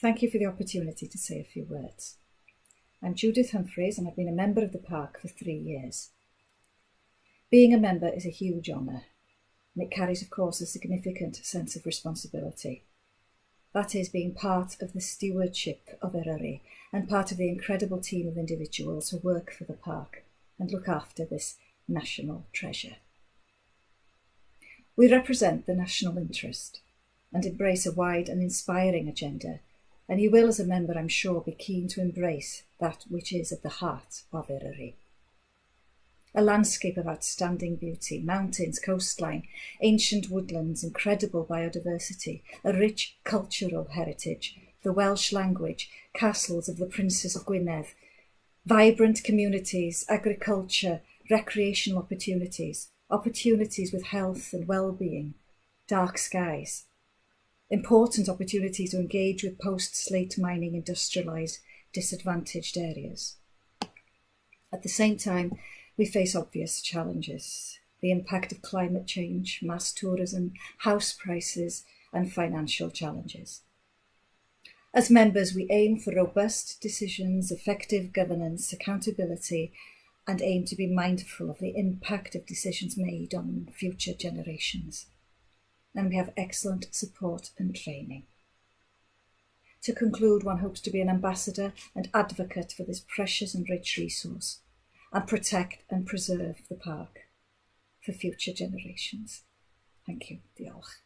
Thank you for the opportunity to say a few words. I'm Judith Humphreys and I've been a member of the park for 3 years. Being a member is a huge honour, and it carries, of course, a significant sense of responsibility. That is, being part of the stewardship of Eryri and part of the incredible team of individuals who work for the park and look after this national treasure. We represent the national interest and embrace a wide and inspiring agenda, and you will, as a member, I'm sure, be keen to embrace that which is at the heart of Eryri. A landscape of outstanding beauty, mountains, coastline, ancient woodlands, incredible biodiversity, a rich cultural heritage, the Welsh language, castles of the princes of Gwynedd, vibrant communities, agriculture, recreational opportunities, opportunities with health and well-being, dark skies, important opportunities to engage with post-slate mining industrialised disadvantaged areas. At the same time, we face obvious challenges: the impact of climate change, mass tourism, house prices, and financial challenges. As members, we aim for robust decisions, effective governance, accountability, and aim to be mindful of the impact of decisions made on future generations. And we have excellent support and training. To conclude, one hopes to be an ambassador and advocate for this precious and rich resource, and protect and preserve the park for future generations. Thank you. Diolch.